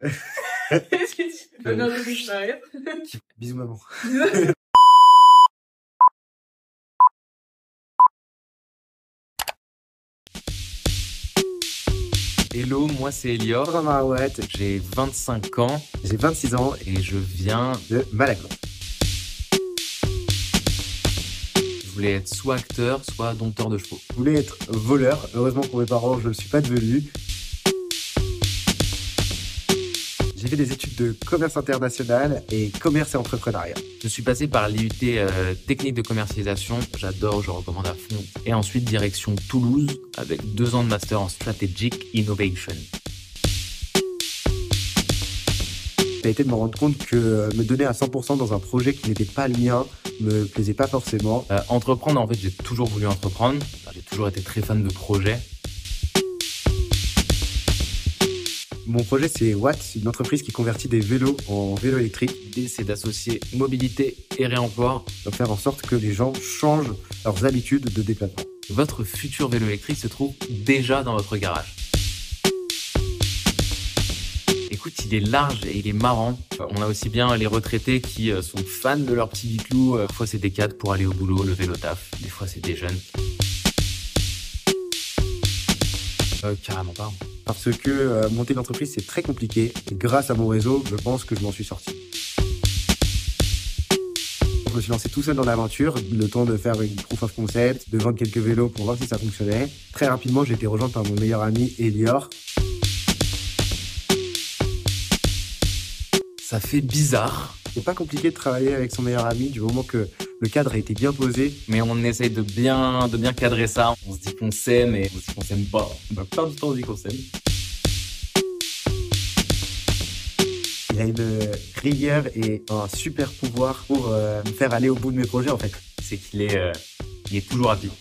Non, je m'arrête. Bisous maman. Hello, moi c'est Elior, Bonjour Marouette, j'ai 25 ans j'ai 26 ans et je viens... de Malakoff. Je voulais être soit acteur, soit dompteur de chevaux. Je voulais être voleur, heureusement pour mes parents, je ne le suis pas devenu. J'ai fait des études de commerce international et commerce et entrepreneuriat. Je suis passé par l'IUT technique de commercialisation, j'adore, je recommande à fond. Et ensuite direction Toulouse avec 2 ans de master en Strategic Innovation. Ça a été de me rendre compte que me donner à 100% dans un projet qui n'était pas le mien me plaisait pas forcément. Entreprendre, en fait, j'ai toujours voulu entreprendre. J'ai toujours été très fan de projets. Mon projet, c'est Watt, c'est une entreprise qui convertit des vélos en vélos électriques. L'idée, c'est d'associer mobilité et réemploi. Donc faire en sorte que les gens changent leurs habitudes de déplacement. Votre futur vélo électrique se trouve déjà dans votre garage. Écoute, il est large et il est marrant. On a aussi bien les retraités qui sont fans de leur petit biclou. Des fois, c'est des cadres pour aller au boulot, le vélo taf. Des fois, c'est des jeunes. Carrément pas. Parce que monter une entreprise, c'est très compliqué. Et grâce à mon réseau, je pense que je m'en suis sorti. Je me suis lancé tout seul dans l'aventure, le temps de faire une proof of concept, de vendre quelques vélos pour voir si ça fonctionnait. Très rapidement, j'ai été rejoint par mon meilleur ami, Elior. Ça fait bizarre, C'est pas compliqué de travailler avec son meilleur ami du moment que le cadre a été bien posé. mais on essaye de bien cadrer ça. On se dit qu'on s'aime et on se dit qu'on s'aime pas. La plupart du temps, on dit qu'on s'aime. Il a une rigueur et un super pouvoir pour me faire aller au bout de mes projets en fait. C'est qu'il est, il est toujours rapide.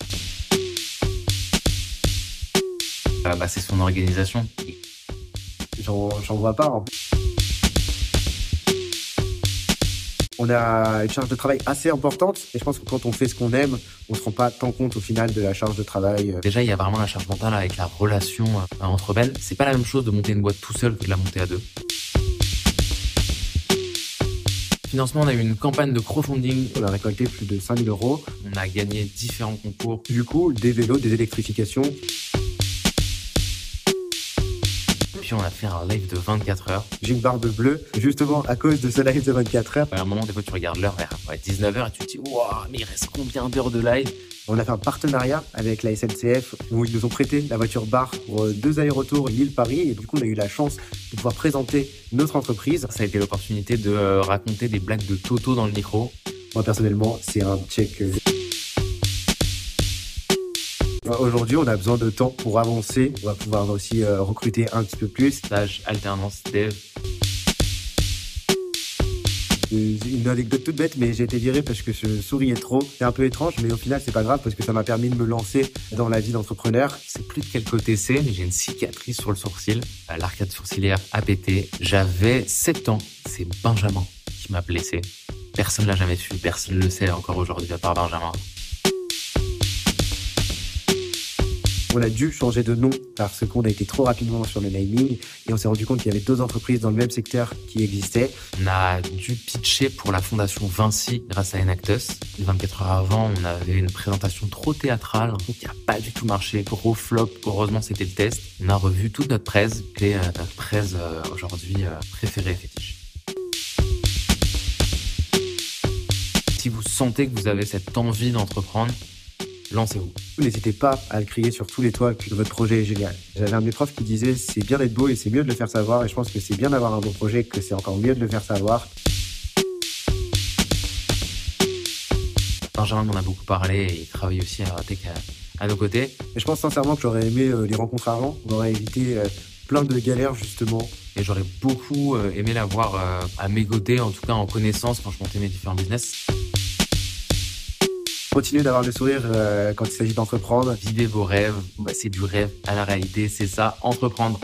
C'est son organisation. J'en vois pas en fait. On a une charge de travail assez importante et je pense que quand on fait ce qu'on aime, on se rend pas tant compte au final de la charge de travail. Déjà, il y a vraiment la charge mentale avec la relation entre rebelles. C'est pas la même chose de monter une boîte tout seul que de la monter à 2. Financement, on a eu une campagne de crowdfunding. On a récolté plus de 5 000 €. On a gagné différents concours. Du coup, des vélos, des électrifications. Puis on a fait un live de 24 heures. J'ai une barbe bleue justement à cause de ce live de 24 heures. À un moment, des fois, tu regardes l'heure vers 19 h et tu te dis « Waouh, mais il reste combien d'heures de live ?» On a fait un partenariat avec la SNCF où ils nous ont prêté la voiture bar pour 2 allers-retours Lille-Paris et du coup on a eu la chance de pouvoir présenter notre entreprise. Ça a été l'opportunité de raconter des blagues de Toto dans le micro. Moi personnellement c'est un check. Aujourd'hui on a besoin de temps pour avancer, on va pouvoir aussi recruter un petit peu plus. Stage, alternance, dev. Une anecdote toute bête, mais j'ai été viré parce que je souriais trop. C'est un peu étrange, mais au final, c'est pas grave parce que ça m'a permis de me lancer dans la vie d'entrepreneur. Je sais plus de quel côté c'est, mais j'ai une cicatrice sur le sourcil. L'arcade sourcilière a pété. J'avais 7 ans. C'est Benjamin qui m'a blessé. Personne l'a jamais su. Personne ne le sait encore aujourd'hui à part Benjamin. On a dû changer de nom parce qu'on a été trop rapidement sur le naming et on s'est rendu compte qu'il y avait 2 entreprises dans le même secteur qui existaient. On a dû pitcher pour la fondation Vinci grâce à Enactus. 24 heures avant, on avait une présentation trop théâtrale, un truc qui n'a pas du tout marché. Gros flop, heureusement c'était le test. On a revu toute notre presse, qui est notre presse aujourd'hui préférée fétiche. Si vous sentez que vous avez cette envie d'entreprendre, lancez-vous. N'hésitez pas à le crier sur tous les toits que votre projet est génial. J'avais un de mes profs qui disait c'est bien d'être beau et c'est mieux de le faire savoir et je pense que c'est bien d'avoir un bon projet que c'est encore mieux de le faire savoir. Benjamin m'en a beaucoup parlé et il travaille aussi à Tech à nos côtés. Et je pense sincèrement que j'aurais aimé les rencontres avant, on aurait évité plein de galères justement. Et j'aurais beaucoup aimé l'avoir à mes côtés, en tout cas en connaissance quand je montais mes différents business. Continuez d'avoir le sourire quand il s'agit d'entreprendre. Vivez vos rêves, c'est du rêve à la réalité, c'est ça, entreprendre.